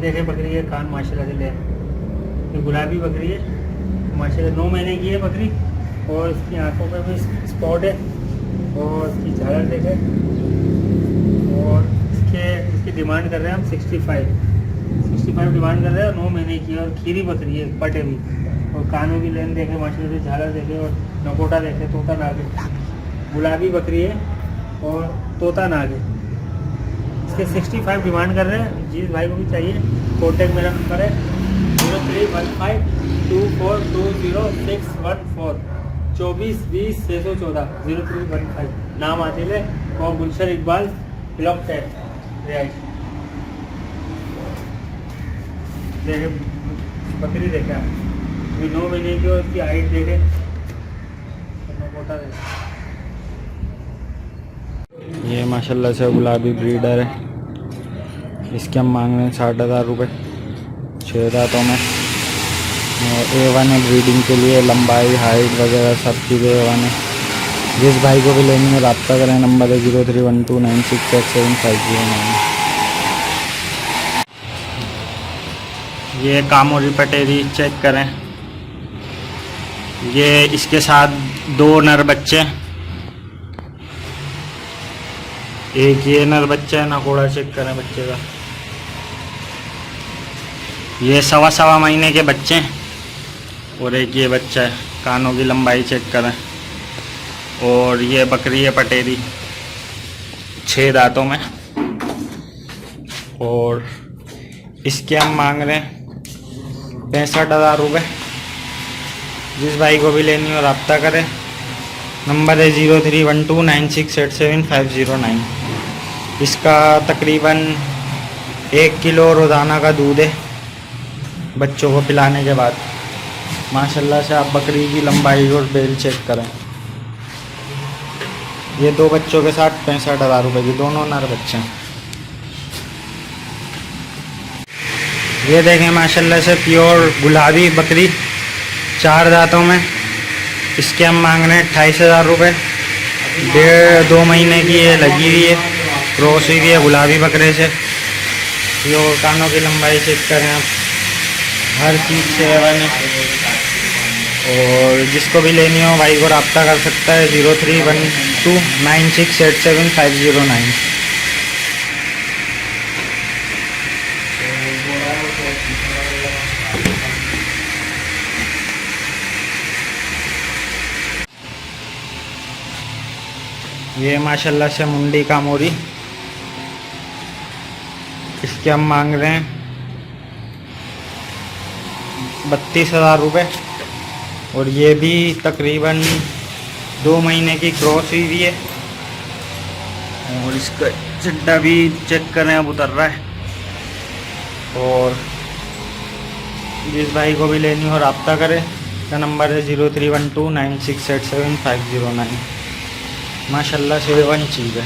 देखे बकरी है, कान माशाल्लाह से ले, ये गुलाबी बकरी है माशाल्लाह, 9 महीने की है बकरी। और इसकी आंखों पे भी स्पॉट है और इसकी झालर देखे। और इसकी डिमांड कर रहे हैं हम 65 डिमांड कर रहे हैं। 9 महीने की और खीरी बकरी है, पटे भी, और कान में भी लेन देखे माशाल्लाह से, झालर देखे और नकोटा देखे, तोता नाग है। गुलाबी बकरी है और तोता नाग है। इसके 65 डिमांड कर रहे हैं। जिस भाई को भी चाहिए कॉन्टेक्ट मेरा नंबर है 031524200614 2420 614 0315। नाम आदिल है और गुलशन इकबाल, ब्लॉक 10 रिहाइश। देखे बकरी देखे आप, 9 महीने की और उसकी हाइट देखे, मोटा देखे। ये माशाल्लाह से गुलाबी ब्रीडर है। इसके हम मांग रहे हैं 60,000 रुपये, 6 दांतों में। और A1 है ब्रीडिंग के लिए, लंबाई हाइट वगैरह सब चीज़ें A1 है। जिस भाई को भी लेनी है रब्ता करें, नंबर है 0312968750। ये कामोरी पटेरी चेक करें। ये इसके साथ 2 नर बच्चे, एक ये नर बच्चा है, नकोड़ा चेक करें बच्चे का। ये 1.25 महीने के बच्चे हैं और एक ये बच्चा है। कानों की लंबाई चेक करें। और ये बकरी है पटेरी, 6 दांतों में। और इसके हम मांग रहे हैं 65,000 रुपये। जिस भाई को भी लेनी हो रब्ता करें, नंबर है 031296875009। इसका तकरीबन 1 किलो रोज़ाना का दूध है बच्चों को पिलाने के बाद। माशाल्लाह से आप बकरी की लंबाई और बेल चेक करें। ये 2 बच्चों के साथ 65,000 रुपये की, दोनों नर बच्चे हैं। ये देखें माशाल्लाह से प्योर गुलाबी बकरी, 4 दांतों में। इसके हम मांग रहे हैं 28,000 रुपये। 1.5-2 महीने की ये लगी हुई है, क्रॉस हुई है गुलाबी बकरे से। ये कानों की लंबाई चेक करें आप, हर चीज़ से A1 है। और जिसको भी लेनी हो भाई को रब्ता कर सकता है 031296875009। ये माशाल्लाह से मुंडी का मोरी, इसके हम मांग रहे हैं 32,000 रुपये। और ये भी तकरीबन 2 महीने की क्रॉस हुई हुई है। और इसका चड्डा भी चेक करें, अब उतर रहा है। और जिस भाई को भी लेनी हो रब्ता करें, का नंबर है 031296875009। माशाल्लाह से A1 चीज़ है।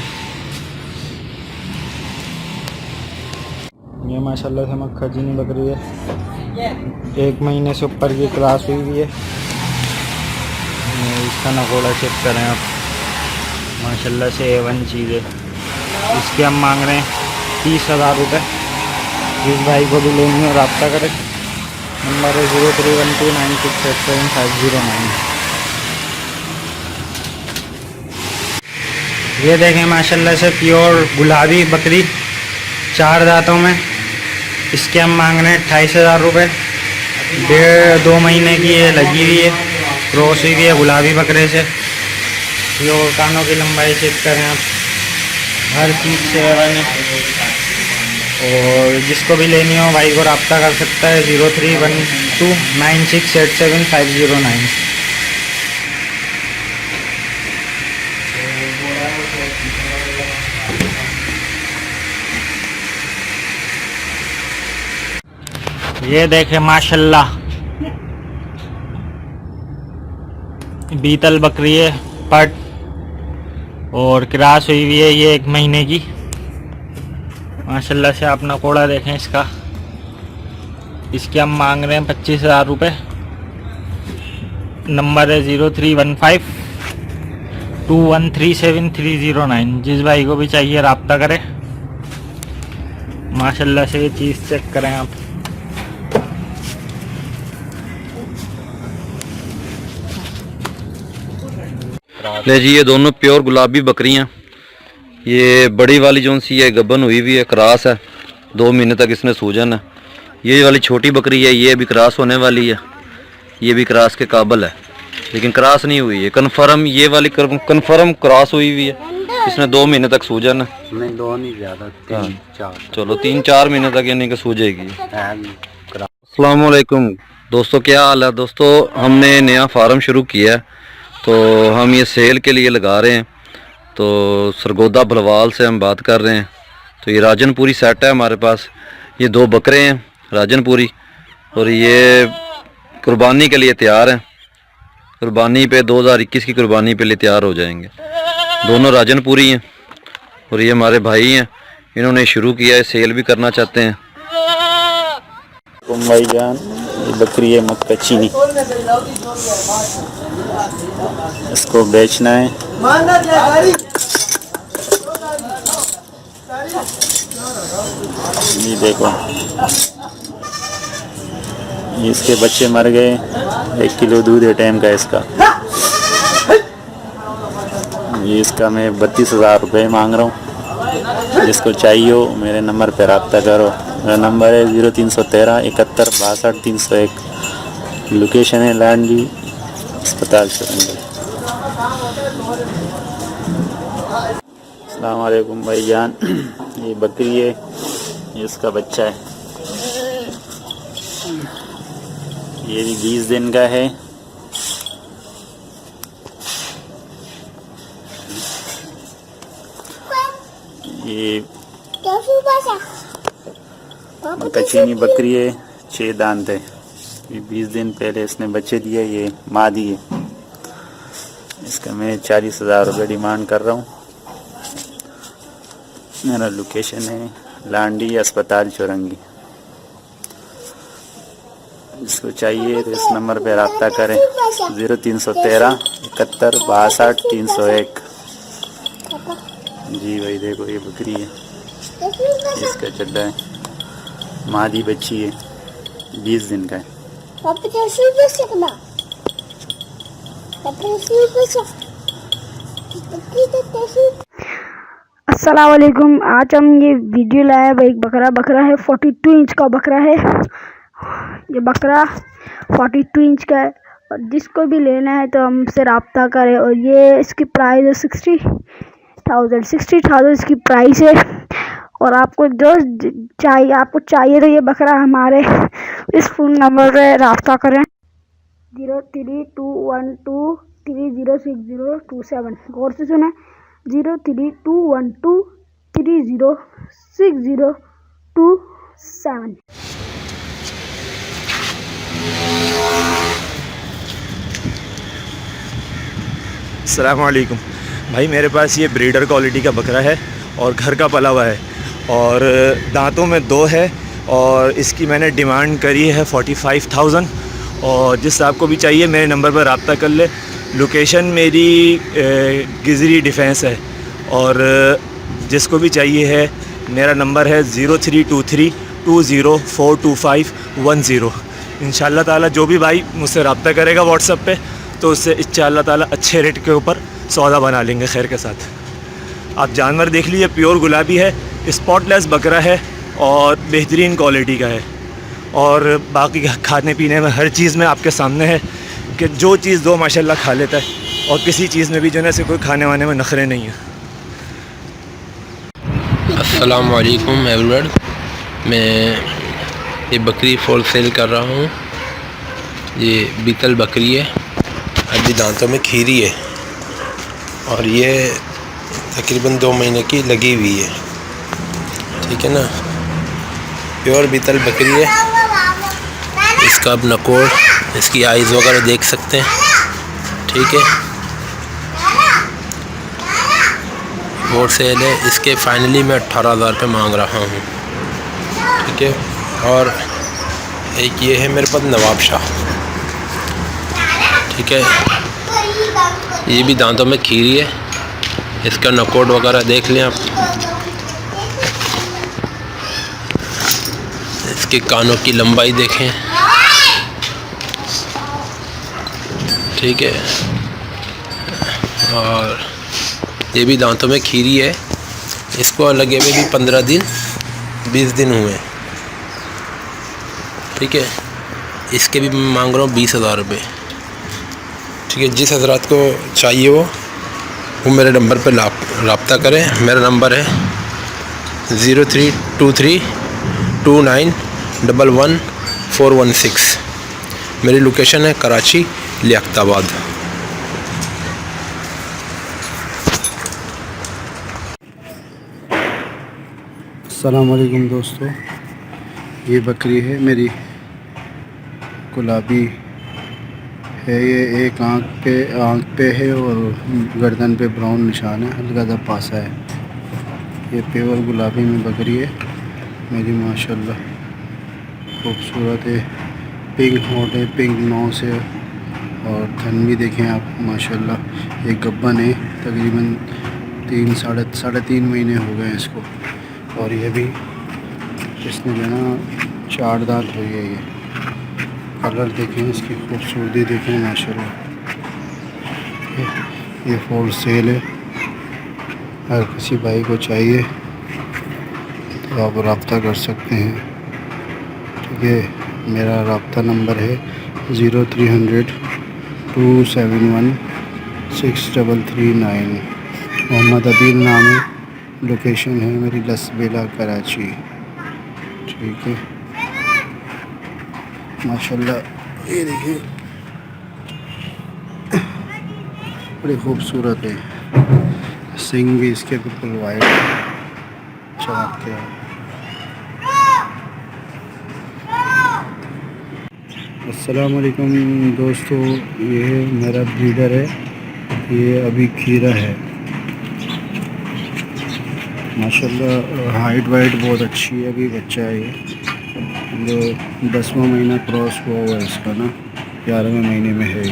ये माशाल्लाह से मक्खा चीनी बकरी है, 1 महीने से ऊपर की क्लास हुई हुई है। इसका नकोड़ा चेक करें आप, माशाल्लाह से A1 चीज़ है। इसके हम मांग रहे हैं 30,000 रुपये। जिस भाई को भी लेनी हो रब्ता करें, नंबर है 031296875009। ये देखें माशाल्लाह से प्योर गुलाबी बकरी, 4 दांतों में। इसके हम मांग रहे हैं 28,000 रुपये। 1.5-2 महीने की ये लगी हुई है, क्रॉस हुई है गुलाबी बकरे से। ये कानों की लंबाई चेक करें आप, हर चीज़ से A1 है। और जिसको भी लेनी हो भाई को रब्ता कर सकता है 031296875009। ये देखे माशाल्लाह बीतल बकरी है, पट और क्रास हुई हुई है, ये 1 महीने की। माशाल्लाह से आप नकोड़ा देखें इसका। इसके हम मांग रहे हैं 25,000 रुपये। नंबर है 031521373009। जिस भाई को भी चाहिए रब्ता करें। माशाल्लाह से ये चीज़ चेक करें आप। ले जी, ये दोनों प्योर गुलाबी बकरियां। ये बड़ी वाली जो सी है गब्बन हुई हुई है, क्रॉस है, 2 महीने तक इसमें सूजन है। ये वाली छोटी बकरी है, ये भी क्रॉस होने वाली है, ये भी क्रॉस के काबिल है, लेकिन क्रॉस नहीं हुई है कन्फर्म। ये वाली कन्फर्म क्रॉस हुई हुई है, इसमें 2 महीने तक सूजन है। नहीं, 2 नहीं, ज़्यादा 3-4। चलो 3-4 महीने तक यानी कि सूझेगी। अस्सलाम वालेकुम दोस्तों, क्या हाल है दोस्तों। हमने नया फार्म शुरू किया है, तो हम ये सेल के लिए लगा रहे हैं। तो सरगोदा भलवाल से हम बात कर रहे हैं। तो ये राजनपुरी सेट है हमारे पास। ये 2 बकरे हैं राजनपुरी, और ये कुर्बानी के लिए तैयार हैं। कुर्बानी पे 2021 की कुर्बानी पे लिए तैयार हो जाएंगे। दोनों राजनपुरी हैं, और ये हमारे भाई हैं, इन्होंने शुरू किया है, सेल भी करना चाहते हैं। भाईजान, ये बकरी है मक्का चीनी, इसको बेचना है। ये देखो, ये इसके बच्चे मर गए। 1 किलो दूध है टाइम का इसका। ये इसका मैं 32,000 रुपये मांग रहा हूँ। जिसको चाहिए हो मेरे नंबर पर रब्ता करो। मेरा नंबर है 0313 71 62 301। लोकेशन है लांडी अस्पताल शोरंगी। अस्सलाम वालेकुम भाईजान, ये बकरी है, ये इसका बच्चा है। ये भी 20 दिन का है। ये मक्का चीनी बकरी है, 6 दांत है। ये 20 दिन पहले इसने बच्चे दिए, ये मादी है। इसका मैं 40,000 रुपये डिमांड कर रहा हूँ। मेरा लोकेशन है लांडी अस्पताल चौरंगी। जिसको चाहिए तो इस नंबर पे रब्ता करें 0313 71 62 301। जी भाई देखो, ये बकरी है, इसका चड्डा है, मादी बच्ची है, 20 दिन का है। अस्सलाम वालेकुम। आज हम ये वीडियो लाए हैं। एक बकरा है, 42 इंच का बकरा है। ये बकरा 42 इंच का है, और जिसको भी लेना है तो हमसे रब्ता करें। और ये इसकी प्राइस है 60,000 इसकी प्राइस है। और आपको जो चाहिए तो ये बकरा हमारे इस फ़ोन नंबर पर रब्ता करें 0321230627। गौर से सुने, 0321230627। अस्सलाम वालेकुम भाई, मेरे पास ये ब्रीडर क्वालिटी का बकरा है और घर का पला हुआ है, और दांतों में 2 है, और इसकी मैंने डिमांड करी है 45,000। और जिस आपको भी चाहिए मेरे नंबर पर रब्ता कर ले। लोकेशन मेरी गिजरी डिफेंस है, और जिसको भी चाहिए है मेरा नंबर है 032320425110। इंशाल्लाह ताला जो भी भाई मुझसे रब्ता करेगा व्हाट्सएप पे, तो उससे इंशाल्लाह ताला अच्छे रेट के ऊपर सौदा बना लेंगे खैर के साथ। आप जानवर देख लीजिए, प्योर गुलाबी है, स्पॉटलेस बकरा है, और बेहतरीन क्वालिटी का है। और बाकी खाने पीने में हर चीज़ में आपके सामने है कि जो चीज़ दो माशाल्लाह खा लेता है, और किसी चीज़ में भी जो है से कोई खाने वाने में नखरे नहीं है। अस्सलाम वालेकुम एवरीवन, मैं ये बकरी फॉर सेल कर रहा हूँ। ये बीतल बकरी है, अभी दांतों में खीरी है, और ये तकरीबन 2 महीने की लगी हुई है। ठीक है ना, प्योर बीतल बकरी है। इसका अब नकोड़, इसकी आइज़ वगैरह देख सकते हैं। ठीक है, और सेल है। इसके फाइनली मैं 18,000 रुपये मांग रहा हूँ। ठीक है, और एक ये है मेरे पास नवाब शाह। ठीक है, ये भी दांतों में खीरी है, इसका नकोड़ वगैरह देख लें आप। इसके कानों की लंबाई देखें, ठीक है। और ये भी दांतों में खीरी है, इसको लगे हुए भी 15 दिन 20 दिन हुए, ठीक है। इसके भी मैं मांग रहा हूँ 20,000 रुपये, ठीक है। जिस हजरात को चाहिए वो मेरे नंबर पर रब्ता करें। मेरा नंबर है 032329111416। मेरी लोकेशन है कराची लियाकताबाद। अस्सलाम वालेकुम दोस्तों, ये बकरी है मेरी, गुलाबी है। ये एक आँख पे है और गर्दन पे ब्राउन निशान है, हल्का सा पासा है। ये प्योर गुलाबी में बकरी है मेरी, माशाल्लाह खूबसूरत है। पिंक होंठ है, पिंक नोस है और थन भी देखें आप, माशाल्लाह। एक गब्बन है, तकरीबन 3 साढ़े 3 महीने हो गए इसको। और ये भी इसने जो है ना 4 दांत हुई है। ये कलर देखें, इसकी खूबसूरती देखें, माशाल्लाह। ये फॉर सेल है, अगर किसी भाई को चाहिए तो आप रब्ता कर सकते हैं, ठीक है। मेरा रब्ता नंबर है 0300271639। मोहम्मद अदील नाम है, लोकेशन है मेरी लसबेला कराची, ठीक है। माशाल्लाह ये देखिए बड़ी खूबसूरत है। सिंग भी इसके बिल्कुल वाइट चमकते हैं। अस्सलाम वालेकुम दोस्तों, ये मेरा ब्रीडर है, ये अभी खीरा है, माशाल्लाह। हाइट वाइट बहुत अच्छी है, अभी बच्चा है ये, जो 10वां महीना क्रॉस हुआ है इसका ना, 11वें महीने में है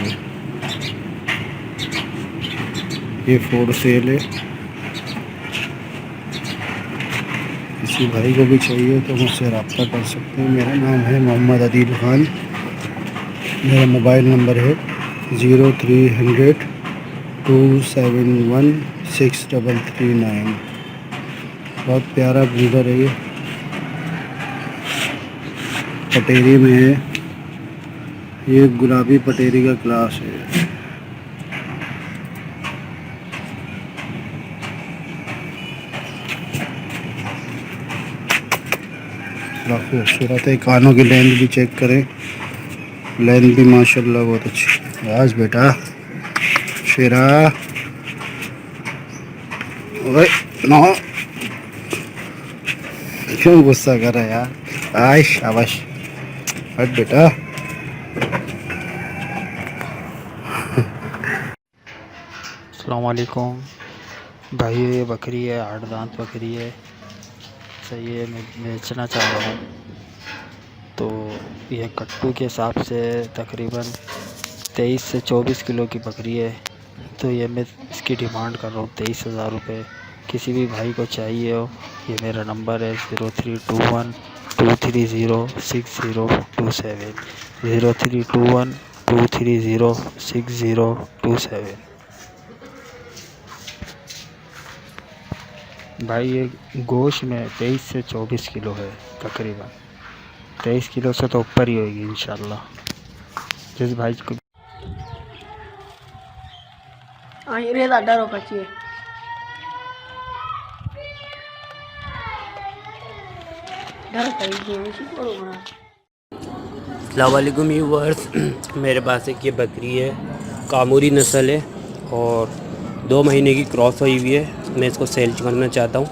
ये फॉर सेल है। किसी भाई को भी चाहिए तो मुझसे रब्ता कर सकते हैं। मेरा नाम है मोहम्मद अदील ख़ान, मेरा मोबाइल नंबर है 0300271639। बहुत प्यारा ब्रीडर है ये, पटेरी में है, ये गुलाबी पटेरी का क्लास है। खूबसूरत है। कानों की लेंथ भी चेक करें, लेंथ भी माशाल्लाह बहुत अच्छी। आज बेटा शेरा, ओए नो, क्यों गुस्सा कर रहा है यार? आश शाबाश, हट बेटा। अस्सलाम वालेकुम भाई, ये बकरी है, 8 दांत बकरी है, सही है। मैं बेचना चाह रहा हूँ। तो ये कट्टू के हिसाब से तकरीबन 23 से 24 किलो की बकरी है। तो ये मैं इसकी डिमांड कर रहा हूँ 23,000 रुपये। किसी भी भाई को चाहिए हो, ये मेरा नंबर है 0321230627 0321230627। भाई ये गोश्त में 23 से 24 किलो है, तकरीबन 23 किलो से तो ऊपर ही होगी इंशाल्लाह। जिस भाई को ये दादा रोका चाहिए। अस्सलामुअलैकुम व्यूअर्स, मेरे पास एक ये बकरी है, कामूरी नस्ल है और 2 महीने की क्रॉस हुई हुई है। मैं इसको सेल करना चाहता हूँ।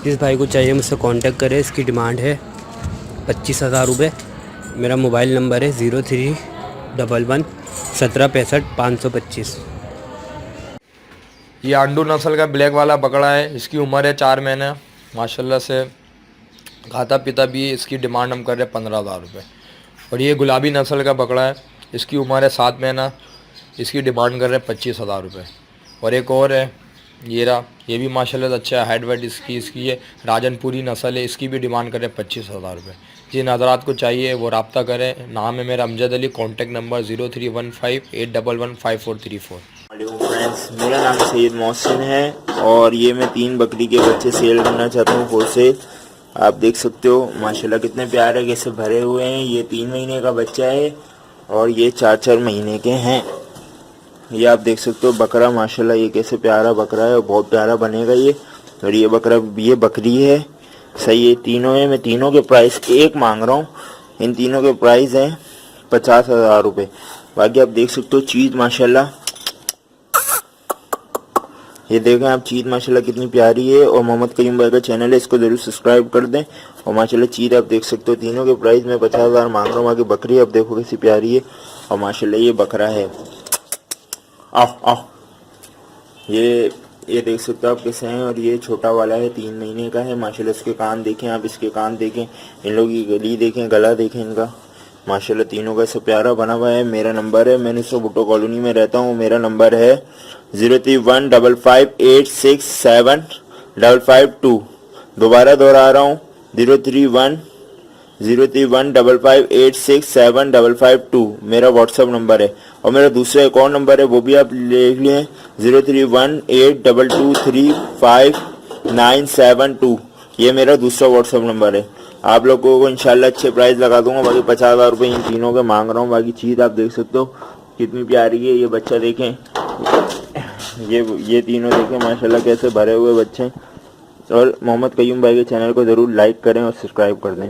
जिस भाई को चाहिए मुझसे कांटेक्ट करें। इसकी डिमांड है 25,000 रुपये। मेरा मोबाइल नंबर है 0311176525। ये आंडू नस्ल का ब्लैक वाला बकरा है, इसकी उम्र है 4 महीने, माशाल्लाह से खाता पीता भी है। इसकी डिमांड हम कर रहे हैं 15,000 रुपये। और ये गुलाबी नस्ल का बकरा है, इसकी उम्र है 7 महीना, इसकी डिमांड कर रहे हैं 25,000 रुपये। और एक और है, ये रहा, ये भी माशाल्लाह से अच्छा है। हाइट वाइट इसकी ये राजनपुरी नस्ल है, इसकी भी डिमांड करें 25,000 रुपये। जिन हज़रात को चाहिए वो रब्ता करें। नाम है मेरा Amjad Ali, contact number 031581155434। Friends, मेरा नाम सैयद मोहसिन है और ये मैं 3 बकरी के बच्चे सेल करना चाहता हूँ होलसेल। आप देख सकते हो माशाल्लाह कितने प्यारे कैसे भरे हुए हैं। ये 3 महीने का बच्चा है और ये 4-4 महीने के हैं। ये आप देख सकते हो बकरा माशाल्लाह ये कैसे प्यारा बकरा है और बहुत प्यारा बनेगा ये। और ये बकरी है सही है। तीनों है, मैं तीनों के प्राइस एक मांग रहा हूँ। इन तीनों के प्राइस हैं 50,000 रुपये। बाकी आप देख सकते हो चीज़ माशाल्लाह, ये देखें आप चीज़ माशाल्लाह कितनी प्यारी है। और मोहम्मद करीम भाई का चैनल है, इसको ज़रूर सब्सक्राइब कर दें। और माशाल्लाह चीज़ आप देख सकते हो तीनों के प्राइस मैं 50,000 मांग रहा हूँ। बाकी बकरी आप देखो कैसी प्यारी है और माशाल्लाह ये बकरा है। ये देख सकते हो आप कैसे हैं। और ये छोटा वाला है 3 महीने का है माशाल्लाह। इसके कान देखें आप, इसके कान देखें, इन लोगों की गली देखें, गला देखें इनका माशाल्लाह। तीनों का सब प्यारा बना हुआ है। मेरा नंबर है, मैंने सब भुट्टो कॉलोनी में रहता हूँ। मेरा नंबर है 031558675552। दोबारा दोहरा रहा हूँ 031558675552 मेरा व्हाट्सअप नंबर है। और मेरा दूसरा एक और नंबर है वो भी आप लिख लें 0318223597 ये मेरा दूसरा व्हाट्सअप नंबर है। आप लोगों को इंशाल्लाह अच्छे प्राइस लगा दूंगा। बाकी 50,000 रुपये इन तीनों के मांग रहा हूँ। बाकी चीज़ आप देख सकते हो कितनी प्यारी है। ये बच्चा देखें, ये तीनों देखें माशाल्लाह कैसे भरे हुए बच्चे। और मोहम्मद कयूम भाई के चैनल को ज़रूर लाइक करें और सब्सक्राइब कर दें।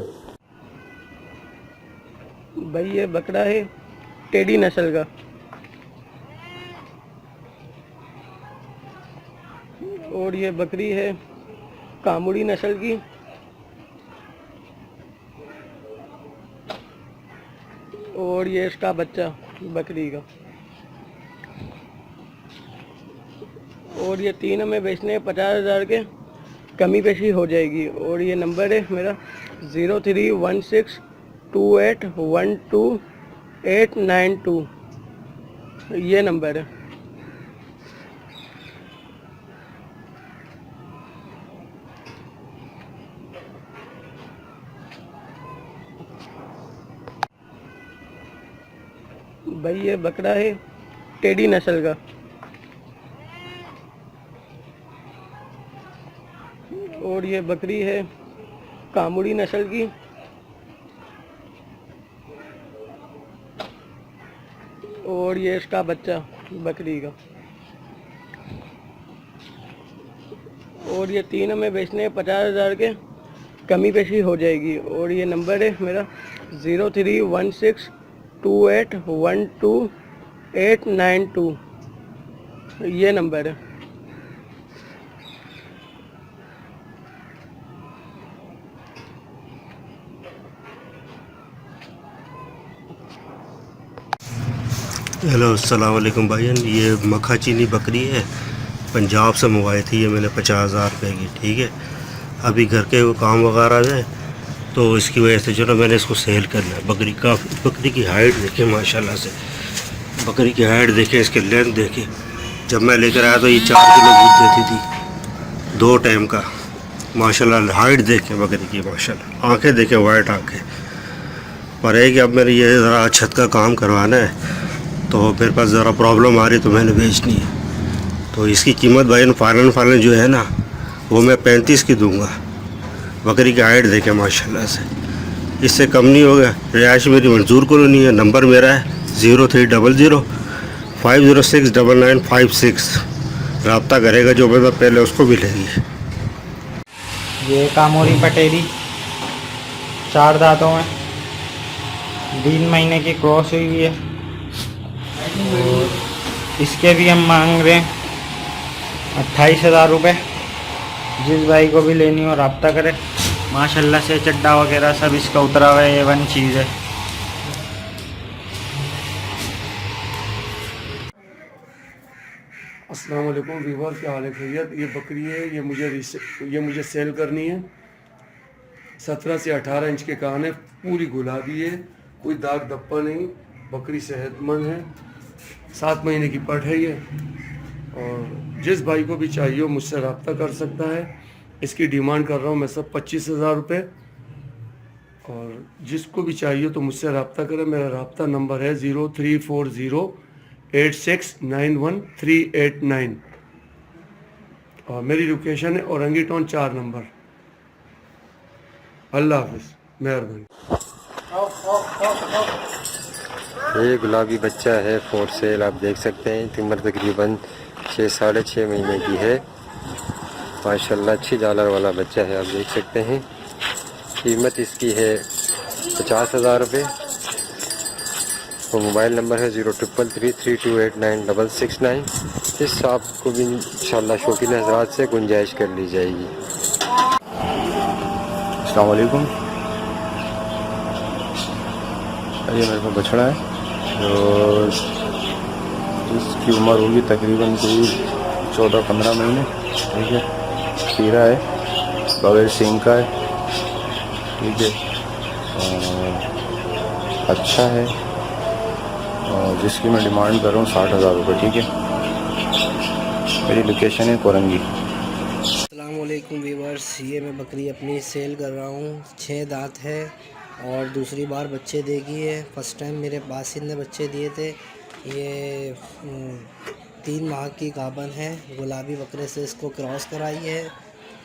भाई ये बकरा है टेडी नस्ल का और ये बकरी है कामुड़ी नस्ल की। और ये इसका बच्चा बकरी का। और ये तीनों में बेचने 50,000 के, कमी पेशी हो जाएगी। और ये नंबर है मेरा 03162812 ये नंबर है। भाई ये बकरा है टेडी नस्ल का और ये बकरी है कामुड़ी नस्ल की। और ये इसका बच्चा बकरी का। और ये तीनों में बेचने 50,000 के, कमी पेशी हो जाएगी। और ये नंबर है मेरा 03162812 ये नंबर है। हेलो अस्सलाम वालेकुम भाईजान। ये मक्खा चीनी बकरी है, पंजाब से मंगवाई थी ये मैंने 50,000 रुपये की। ठीक है, अभी घर के वो काम वगैरह है तो इसकी वजह से जो ना मैंने इसको सेल करना है। बकरी की हाइट देखे माशाल्लाह से, बकरी की हाइट देखे, इसके लेंथ देखे। जब मैं लेकर आया तो ये 4 किलो दूध देती थी 2 टाइम का। माशाल्लाह हाइट देखे बकरी की, माशाल्लाह आँखें देखे, वाइट आँखें। पर है कि अब मेरे ये ज़रा छत का काम करवाना है तो मेरे पास ज़रा प्रॉब्लम आ रही तो मैंने बेचनी है। तो इसकी कीमत भाई फाइनल जो है ना वो मैं 35 की दूंगा। बकरी की हाइट देखें माशाल्लाह से, इससे कम नहीं होगा। रिहाइश मेरी मंजूर कॉलोनी है। नंबर मेरा है 0300506996। रब्ता करेगा जो मैं पहले उसको भी लेगी। ये कामोरी पटेरी 4 दांतों में 3 महीने की क्रॉस हुई है। और इसके भी हम मांग रहे हैं 28,000 रुपये। जिस भाई को भी लेनी हो रब्ता करे। माशाल्लाह से चड्डा वगैरह सब इसका उतरा हुआ है, A1 चीज़ है। अस्सलाम वालेकुम व्यूअर, क्या हाल है? खैरियत। ये बकरी है, ये मुझे सेल करनी है। 17 से 18 इंच के कान है, पूरी गुलाबी है, कोई दाग धब्बा नहीं। बकरी सेहतमंद है, 7 महीने की पट है ये। और जिस भाई को भी चाहिए हो मुझसे रब्ता कर सकता है। इसकी डिमांड कर रहा हूँ मैं सब 25,000 रुपये, और जिसको भी चाहिए तो मुझसे रब्ता करें। मेरा रब्ता नंबर है 03408691 और मेरी लोकेशन है औरंगी टाउन 4 नंबर। अल्लाह हाफिज़, मेहरबानी। ये गुलाबी बच्चा है फॉर सेल, आप देख सकते हैं। उम्र तकरीबन 6-6.5 महीने की है। माशाल्लाह अच्छी झालर वाला बच्चा है, आप देख सकते हैं। कीमत इसकी है 50,000 रुपये और मोबाइल नंबर है 0333328969। इस आपको भी इंशाल्लाह शौकीन हज़रात से गुंजाइश कर ली जाएगी। अस्सलाम वालेकुम। ये मेरे पास बछड़ा है जो इसकी उम्र होगी तकरीबन कोई 14-15 महीने, ठीक है। खीरा है, बगैर सींग का है, ठीक है। अच्छा है और जिसकी मैं डिमांड कर रहा हूँ 60,000 रुपये, ठीक है। मेरी लोकेशन है कोरंगी। अस्सलाम वालेकुम व्यूअर्स, ये मैं बकरी अपनी सेल कर रहा हूँ। 6 दांत है और दूसरी बार बच्चे देगी है। फर्स्ट टाइम मेरे बासिन ने बच्चे दिए थे। ये 3 माह की गाभन है। गुलाबी बकरे से इसको क्रॉस कराई है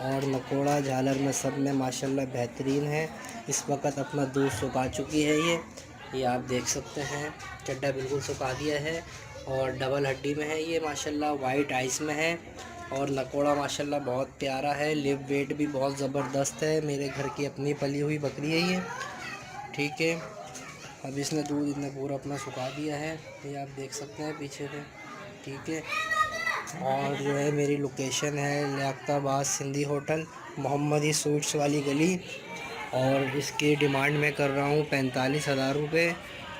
और नकोड़ा झालर में सब में माशाल्लाह बेहतरीन है। इस वक्त अपना दूध सुखा चुकी है। ये आप देख सकते हैं, चड्डा बिल्कुल सुखा दिया है और डबल हड्डी में है। ये माशाल्लाह वाइट आइस में है और नकोड़ा माशाल्लाह बहुत प्यारा है। लिव वेट भी बहुत ज़बरदस्त है। मेरे घर की अपनी पली हुई बकरी है ये, ठीक है। अब इसने दूध इतना पूरा अपना सुखा दिया है, ये आप देख सकते हैं पीछे से, ठीक है। और जो है मेरी लोकेशन है लियाकताबाद सिंधी होटल, मोहम्मदी स्वीट्स वाली गली, और इसकी डिमांड मैं कर रहा हूँ 45,000 रुपये।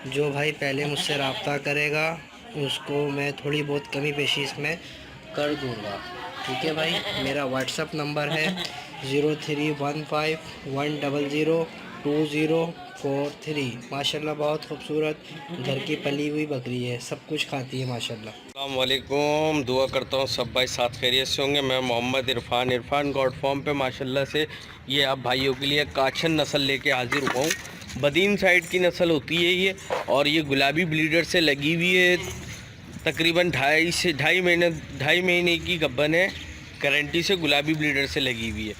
जो भाई पहले मुझसे रब्ता करेगा उसको मैं थोड़ी बहुत कमी पेशी इसमें कर दूँगा, ठीक है भाई। मेरा व्हाट्सअप नंबर है 0315100243। माशाल्लाह बहुत खूबसूरत घर की पली हुई बकरी है, सब कुछ खाती है माशाल्लाह। अस्सलाम वालेकुम, दुआ करता हूँ सब भाई साथ खैरियत से होंगे। मैं मोहम्मद इरफान गॉड फॉर्म पे माशाल्लाह से ये आप भाइयों के लिए काछन नस्ल लेके हाजिर हुआ हूँ। बदीन साइड की नस्ल होती है ये, और ये गुलाबी ब्लीडर से लगी हुई है। तकरीबन 2.5 महीने की गब्बन है। गारंटी से गुलाबी ब्लीडर से लगी हुई है।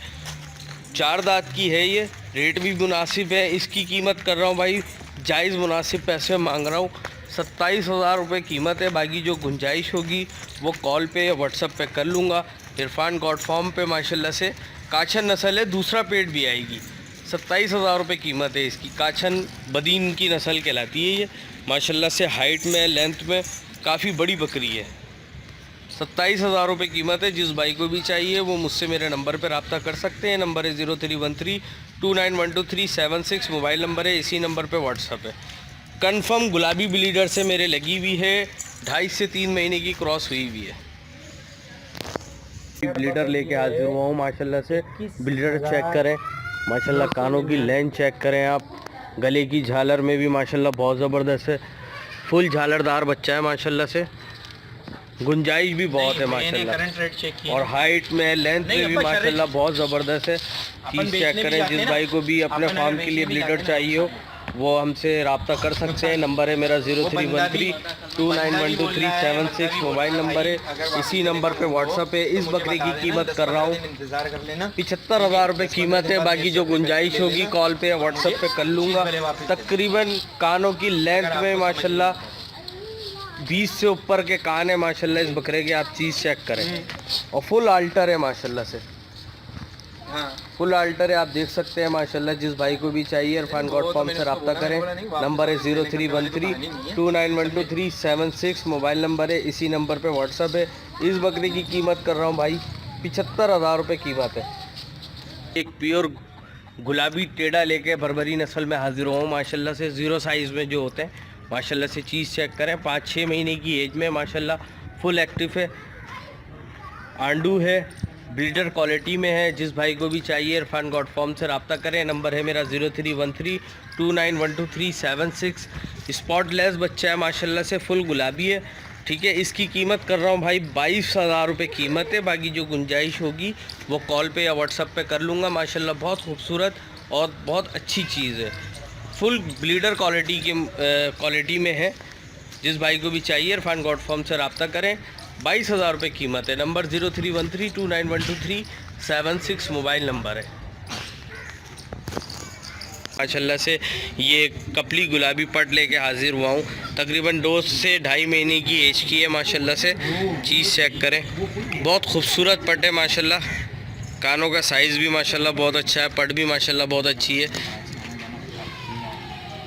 4 दांत की है ये। रेट भी मुनासिब है। इसकी कीमत कर रहा हूँ भाई जायज़ मुनासिब पैसे मांग रहा हूँ। 27,000 रुपये कीमत है। बाकी जो गुंजाइश होगी वो कॉल पे या व्हाट्सअप पे कर लूँगा। इरफान गॉड फॉर्म पे माशाल्लाह से काछन नस्ल है, दूसरा पेट भी आएगी। 27,000 रुपये कीमत है इसकी। काछन बदीन की नस्ल कहलाती है ये। माशाल्लाह से हाइट में लेंथ में काफ़ी बड़ी बकरी है। 27,000 रुपये कीमत है। जिस भाई को भी चाहिए वो मुझसे मेरे नंबर पर रब्ता कर सकते हैं। नंबर है 0313291237 मोबाइल नंबर है। इसी नंबर पे व्हाट्सअप है। कंफर्म गुलाबी ब्लीडर से मेरे लगी हुई है। 2.5 से 3 महीने की क्रॉस हुई हुई है। ब्लीडर लेके हाजिर हुआ हूँ माशाल्लाह से। ब्लीडर चेक करें, माशाल्लाह कानों की लेंथ चेक करें आप। गले की झालर में भी माशाल्लाह बहुत ज़बरदस्त है। फुल झालरदार बच्चा है माशाल्लाह से। गुंजाइश भी बहुत है माशाल्लाह, और हाइट में लेंथ में भी माशाल्लाह बहुत ज़बरदस्त है। चीज़ चेक करें। जिस भाई को भी अपने फार्म के लिए ब्लीडर चाहिए हो वो हमसे रब्ता कर सकते हैं। नंबर है मेरा 0313291237 मोबाइल नंबर है। इसी नंबर पे व्हाट्सअप है। इस बकरी की कीमत कर रहा हूँ 75,000 रुपये कीमत है। बाकी जो गुंजाइश होगी कॉल पे या व्हाट्सअप पे कर लूँगा। तकरीबन कानों की लेंथ में माशाल्लाह 20 से ऊपर के कान है माशाल्लाह इस बकरे के। आप चीज़ चेक करें, और फुल आल्टर है माशाल्लाह से। फुल आल्टर है, आप देख सकते हैं माशाल्लाह। जिस भाई को भी चाहिए इरफान गॉड फॉर्म से रब्ता करें। नंबर है 0313291237 मोबाइल नंबर है। इसी नंबर पे व्हाट्सअप है। इस बकरी की कीमत कर रहा हूँ भाई 75,000 रुपये कीमत है। एक प्योर गुलाबी टेढ़ा लेके बर्बरी नस्ल में हाजिर हुआ हूँ माशाल्लाह से। 0 साइज़ में जो होते हैं माशाल्लाह से। चीज़ चेक करें, 5-6 महीने की एज में माशाल्लाह फुल एक्टिव है। आंडू है, ब्रीडर क्वालिटी में है। जिस भाई को भी चाहिए इरफान गॉड फॉर्म से रब्ता करें। नंबर है मेरा 0313291237 स्पॉटलेस बच्चा है माशाल्लाह से। फुल गुलाबी है। ठीक है। इसकी कीमत कर रहा हूँ भाई 22,000 रुपये कीमत है। बाकी जो गुंजाइश होगी वो कॉल पे या व्हाट्सएप पे कर लूँगा। माशाल्लाह बहुत खूबसूरत और बहुत अच्छी चीज़ है। फुल ब्लीडर क्वालिटी में है। जिस भाई को भी चाहिए इरफान गॉड फॉर्म से रब्ता करें। 22,000 रुपये कीमत है। नंबर 0313291237 मोबाइल नंबर है। माशाल्लाह से ये कपली गुलाबी पट लेके हाजिर हुआ हूँ। तकरीबन 2 से 2.5 महीने की एज की है। माशाल्लाह से चीज़ चेक करें, बहुत खूबसूरत पट है माशाल्लाह। कानों का साइज़ भी माशाल्लाह बहुत अच्छा है। पट भी माशाल्लाह बहुत अच्छी है।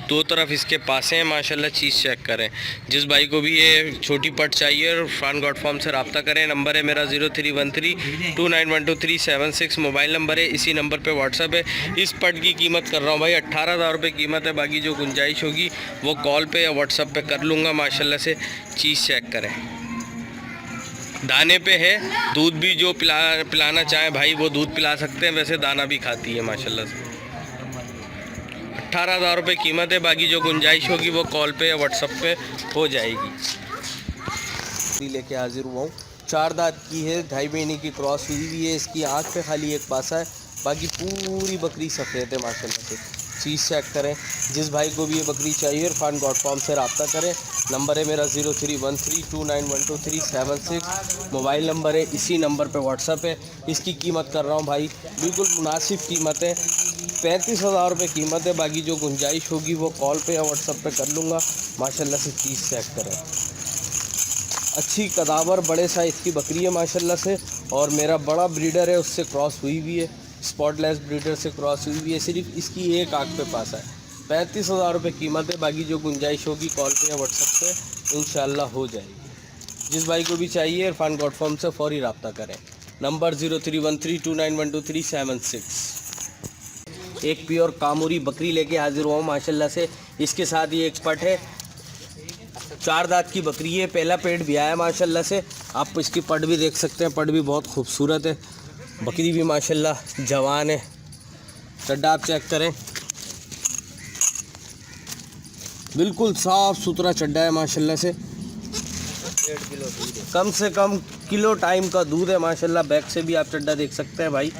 2 तरफ इसके पासे हैं माशाल्लाह। चीज़ चेक करें। जिस भाई को भी ये छोटी पट चाहिए इरफान गॉड फॉर्म से रब्ता करें। नंबर है मेरा 0313291237 मोबाइल नंबर है। इसी नंबर पे व्हाट्सअप है। इस पट की कीमत कर रहा हूँ भाई 18,000 रुपये कीमत है। बाकी जो गुंजाइश होगी वो कॉल पे या व्हाट्सअप पे कर लूँगा। माशाल्लाह से चीज़ चेक करें। दाने पे है। दूध भी जो पिलाना चाहे भाई वो दूध पिला सकते हैं। वैसे दाना भी खाती है माशाल्लाह से। 18,000 रुपये कीमत है। बाकी जो गुंजाइश होगी वो कॉल पे या व्हाट्सएप पे हो जाएगी। लेके हाजिर हुआ हूँ। 4 दांत की है। 2.5 महीने की क्रॉस हुई हुई है। इसकी आँख पे खाली एक पासा है। बाकी पूरी बकरी सफ़ेद है माशाल्लाह से। चीज़ चेक करें। जिस भाई को भी ये बकरी चाहिए इरफान गॉड फॉर्म से रब्ता करें। नंबर है मेरा 0313291237 मोबाइल नंबर है। इसी नंबर पे व्हाट्सअप है। इसकी कीमत कर रहा हूँ भाई बिल्कुल मुनासिब कीमत है। 35,000 रुपये कीमत है। बाकी जो गुंजाइश होगी वो कॉल पे या व्हाट्सअप पे कर लूँगा। माशाल्लाह से चीज़ चेक करें। अच्छी कदावर बड़े साइज़ की बकरी है माशाल्लाह से। और मेरा बड़ा ब्रीडर है उससे क्रॉस हुई हुई है। स्पॉटलेस ब्रीडर से क्रॉस हुई हुई है। सिर्फ इसकी एक आँख पे पास है। 35,000 रुपये कीमत है। बाकी जो गुंजाइश होगी कॉल पे या व्हाट्सएप पे इंशाल्लाह हो जाएगी। जिस भाई को भी चाहिए इरफान गॉड फॉर्म से फ़ौरी रब्ता करें। नंबर 0313291237। एक प्योर कामूरी बकरी लेके हाजिर हुआ हूँ माशाल्लाह से। इसके साथ ये एक पट है। 4 दांत की बकरी है। पहला पेट भी आया माशाल्लाह से। आप इसकी पट भी देख सकते हैं। पट भी बहुत खूबसूरत है। बकरी भी माशाल्लाह जवान है। चड्डा आप चेक करें, बिल्कुल साफ़ सुथरा चड्डा है माशाल्लाह से। 1.5 किलो दूध है। कम से कम किलो टाइम का दूध है माशाल्लाह। बैक से भी आप चड्डा देख सकते हैं भाई।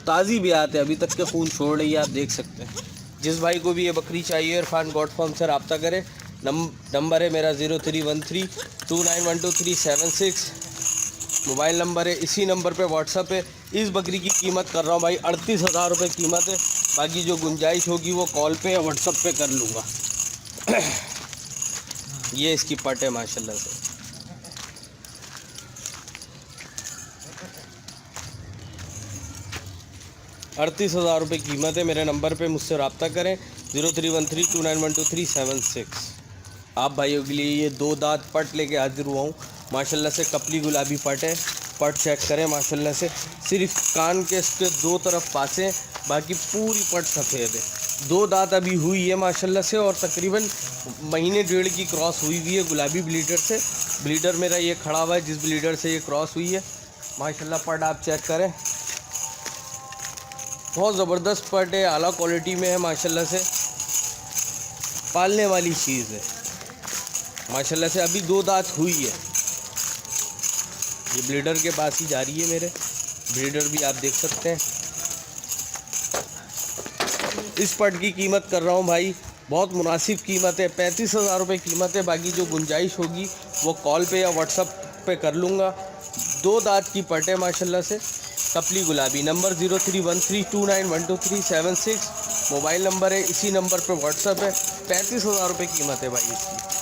ताज़ी भी आते हैं। अभी तक के खून छोड़ रही है आप देख सकते हैं। जिस भाई को भी ये बकरी चाहिए इरफान गॉड फॉर्म से रब्ता करें। नंबर है मेरा 0313291237 मोबाइल नंबर है। इसी नंबर पे व्हाट्सअप है। इस बकरी की कीमत कर रहा हूँ भाई 38,000 रुपये कीमत है। बाकी जो गुंजाइश होगी वो कॉल पे या व्हाट्सअप पे कर लूँगा। ये इसकी पट है माशाल्लाह से। ₹38,000 रुपये कीमत है। मेरे नंबर पे मुझसे रब्ता करें 0313291237। आप भाइयों के लिए ये 2 दांत पट लेके हाजिर हुआ हूँ माशाल्लाह से। कपली गुलाबी पट है। पट चेक करें माशाल्लाह से। सिर्फ कान के इसके 2 तरफ पासे हैं। बाकी पूरी पट सफ़ेद है। 2 दांत अभी हुई है माशाल्लाह से। और तकरीबन 1.5 महीने की क्रॉस हुई हुई है गुलाबी ब्लीडर से। ब्लीडर मेरा ये खड़ा हुआ है जिस ब्लीडर से ये क्रॉस हुई है माशाल्लाह। पट आप चेक करें, बहुत ज़बरदस्त पट है। आला क्वालिटी में है माशाल्लाह से। पालने वाली चीज़ है माशाल्लाह से। अभी 2 दांत हुई है। ये ब्लीडर के पास ही जा रही है मेरे। ब्रीडर भी आप देख सकते हैं। इस पट की कीमत कर रहा हूँ भाई बहुत मुनासिब कीमत है। 35,000 रुपये कीमत है। बाकी जो गुंजाइश होगी वो कॉल पे या व्हाट्सअप पे कर लूँगा। 2 दांत की पट है माशाल्लाह से। कपली गुलाबी। नंबर 0313291237 मोबाइल नंबर है। इसी नंबर पे व्हाट्सअप है। 35,000 रुपये कीमत है भाई इसकी।